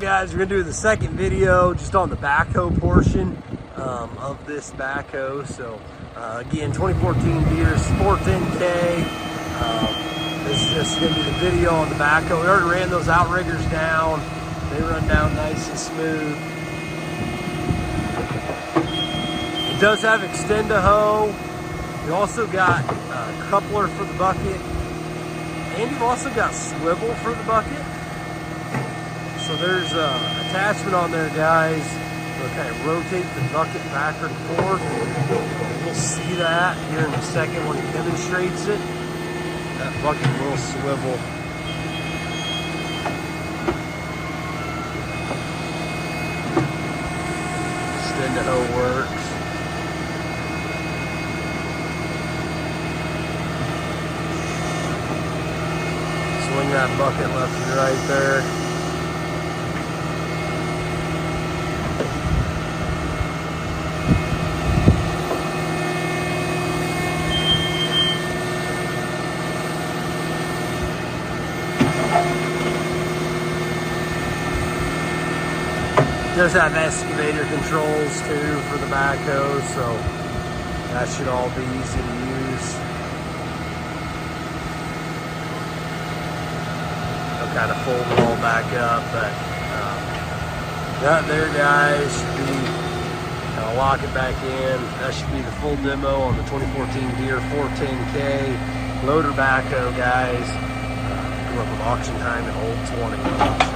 guys, we're gonna do the second video just on the backhoe portion of this backhoe. So again, 2014 Deere 410K. This is just gonna be the video on the backhoe. We already ran those outriggers down. They run down nice and smooth. It does have extendahoe. You also got a coupler for the bucket, and you've also got swivel for the bucket. So there's a attachment on there, guys. So kind of rotate the bucket backward and forth. We'll see that here in a second when he demonstrates it. That bucket will swivel. Extendahoe works. Swing that bucket left and right there. Does have excavator controls too for the backhoe, so that should all be easy to use. I'll kind of fold it all back up, but that there, guys, should be, I'll lock it back in. That should be the full demo on the 2014 Deere 410K loader backhoe, guys. Grew up with auction time in old 20.